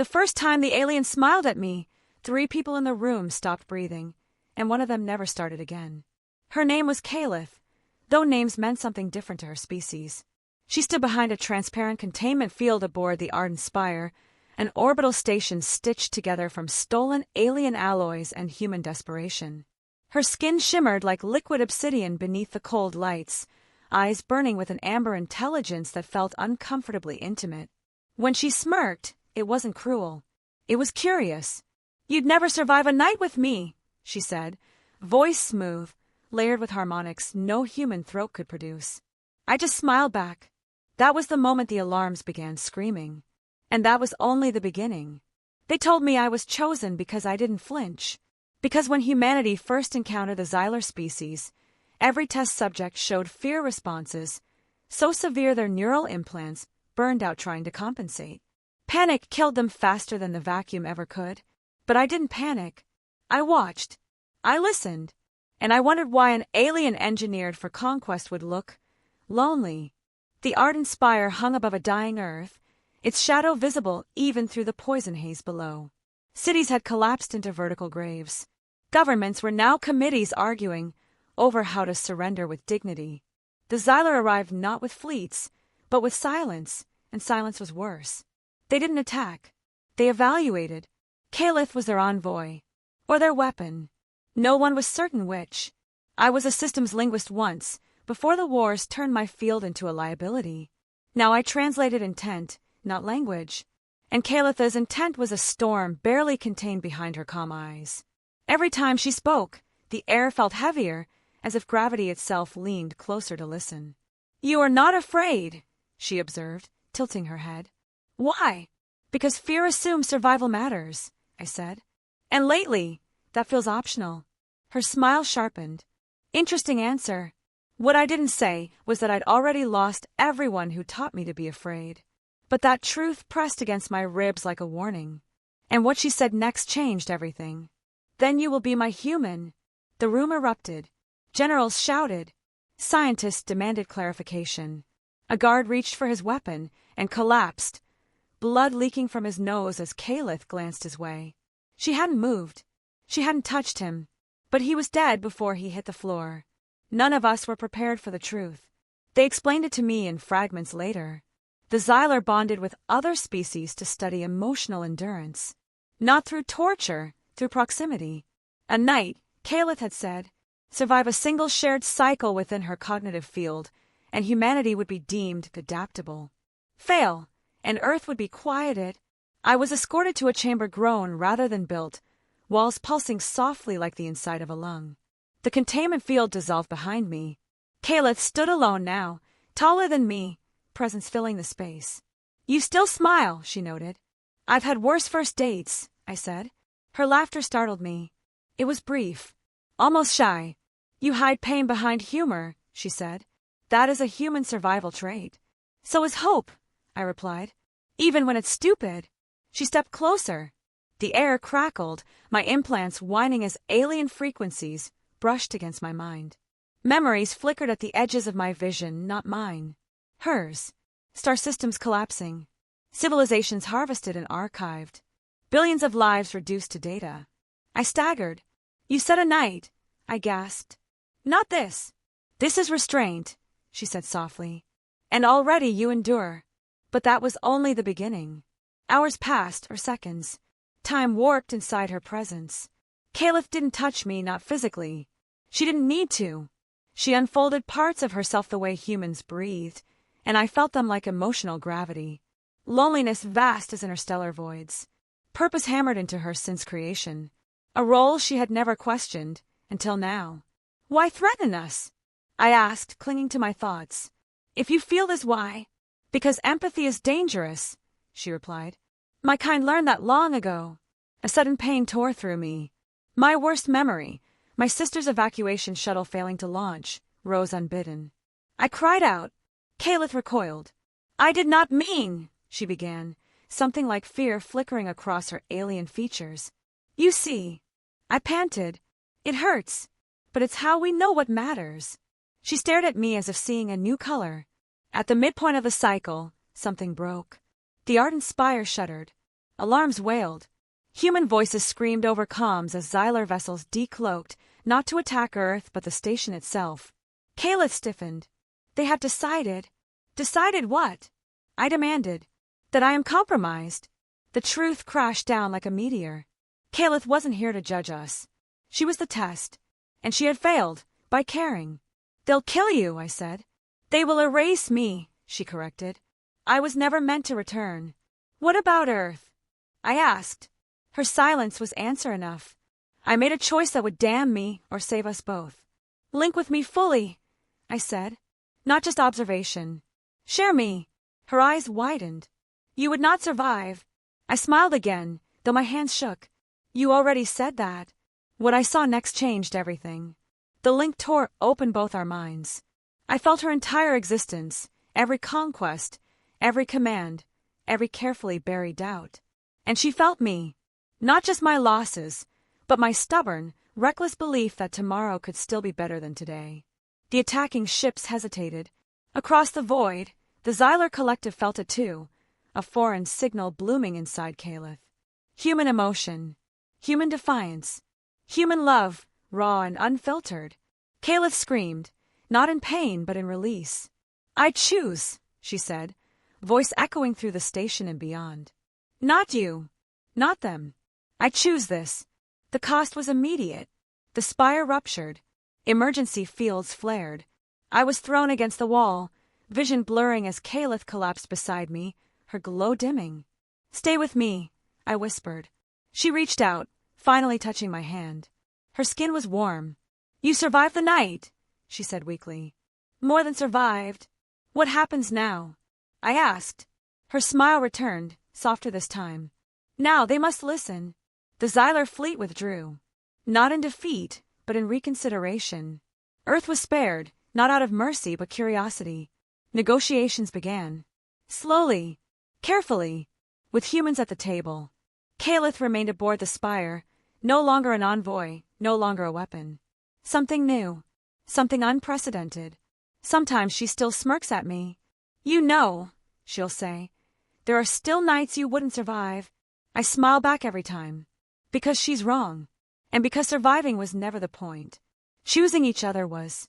The first time the alien smiled at me, 3 people in the room stopped breathing, and one of them never started again. Her name was Caliph, though names meant something different to her species. She stood behind a transparent containment field aboard the Ardent Spire, an orbital station stitched together from stolen alien alloys and human desperation. Her skin shimmered like liquid obsidian beneath the cold lights, eyes burning with an amber intelligence that felt uncomfortably intimate. When she smirked, it wasn't cruel. It was curious. "You'd never survive a night with me," she said, voice smooth, layered with harmonics no human throat could produce. I just smiled back. That was the moment the alarms began screaming. And that was only the beginning. They told me I was chosen because I didn't flinch. Because when humanity first encountered the Xylar species, every test subject showed fear responses, so severe their neural implants burned out trying to compensate. Panic killed them faster than the vacuum ever could. But I didn't panic. I watched. I listened. And I wondered why an alien engineered for conquest would look lonely. The Ardent Spire hung above a dying Earth, its shadow visible even through the poison haze below. Cities had collapsed into vertical graves. Governments were now committees arguing over how to surrender with dignity. The Xylar arrived not with fleets, but with silence, and silence was worse. They didn't attack. They evaluated. Caliph was their envoy, or their weapon. No one was certain which. I was a systems linguist once, before the wars turned my field into a liability. Now I translated intent, not language. And Caliph's intent was a storm barely contained behind her calm eyes. Every time she spoke, the air felt heavier, as if gravity itself leaned closer to listen. "You are not afraid," she observed, tilting her head. "Why?" "Because fear assumes survival matters," I said. "And lately, that feels optional." Her smile sharpened. Interesting answer. What I didn't say was that I'd already lost everyone who taught me to be afraid. But that truth pressed against my ribs like a warning. And what she said next changed everything. "Then you will be my human." The room erupted. Generals shouted. Scientists demanded clarification. A guard reached for his weapon and collapsed, blood leaking from his nose as Caliph glanced his way. She hadn't moved. She hadn't touched him. But he was dead before he hit the floor. None of us were prepared for the truth. They explained it to me in fragments later. The Xylar bonded with other species to study emotional endurance. Not through torture, through proximity. A night, Caliph had said, survive a single shared cycle within her cognitive field, and humanity would be deemed adaptable. Fail, and Earth would be quieted. I was escorted to a chamber grown rather than built, walls pulsing softly like the inside of a lung. The containment field dissolved behind me. Caliph stood alone now, taller than me, presence filling the space. "You still smile," she noted. "I've had worse first dates," I said. Her laughter startled me. It was brief, almost shy. "You hide pain behind humor," she said. "That is a human survival trait." "So is hope," I replied. "Even when it's stupid." She stepped closer. The air crackled, my implants whining as alien frequencies brushed against my mind. Memories flickered at the edges of my vision, not mine. Hers. Star systems collapsing. Civilizations harvested and archived. Billions of lives reduced to data. I staggered. "You said a night," I gasped. "Not this." "This is restraint," she said softly. "And already you endure." But that was only the beginning. Hours passed, or seconds. Time warped inside her presence. Caliph didn't touch me, not physically. She didn't need to. She unfolded parts of herself the way humans breathed, and I felt them like emotional gravity. Loneliness vast as interstellar voids. Purpose hammered into her since creation. A role she had never questioned, until now. "Why threaten us?" I asked, clinging to my thoughts. "If you feel this, why?" "Because empathy is dangerous," she replied. "My kind learned that long ago." A sudden pain tore through me. My worst memory, my sister's evacuation shuttle failing to launch, rose unbidden. I cried out. Caliph recoiled. "I did not mean," she began, something like fear flickering across her alien features. "You see," I panted. "It hurts, but it's how we know what matters." She stared at me as if seeing a new color. At the midpoint of the cycle, something broke. The Ardent Spire shuddered. Alarms wailed. Human voices screamed over comms as Xylar vessels decloaked, not to attack Earth but the station itself. Calith stiffened. They have decided. Decided what? I demanded. That I am compromised. The truth crashed down like a meteor. Calith wasn't here to judge us. She was the test. And she had failed, by caring. They'll kill you, I said. They will erase me, she corrected. I was never meant to return. What about Earth? I asked. Her silence was answer enough. I made a choice that would damn me or save us both. Link with me fully, I said. Not just observation. Share me. Her eyes widened. You would not survive. I smiled again, though my hands shook. You already said that. What I saw next changed everything. The link tore open both our minds. I felt her entire existence, every conquest, every command, every carefully buried doubt. And she felt me. Not just my losses, but my stubborn, reckless belief that tomorrow could still be better than today. The attacking ships hesitated. Across the void, the Xylar collective felt it too, a foreign signal blooming inside Calith. Human emotion, human defiance, human love, raw and unfiltered. Calith screamed, not in pain but in release. I choose, she said, voice echoing through the station and beyond. Not you. Not them. I choose this. The cost was immediate. The spire ruptured. Emergency fields flared. I was thrown against the wall, vision blurring as Calith collapsed beside me, her glow dimming. Stay with me, I whispered. She reached out, finally touching my hand. Her skin was warm. You survived the night, she said weakly. More than survived. What happens now? I asked. Her smile returned, softer this time. Now they must listen. The Xylar fleet withdrew. Not in defeat, but in reconsideration. Earth was spared, not out of mercy but curiosity. Negotiations began. Slowly, carefully, with humans at the table. Calith remained aboard the spire, no longer an envoy, no longer a weapon. Something new, something unprecedented. Sometimes she still smirks at me. You know, she'll say, there are still nights you wouldn't survive. I smile back every time. Because she's wrong. And because surviving was never the point. Choosing each other was.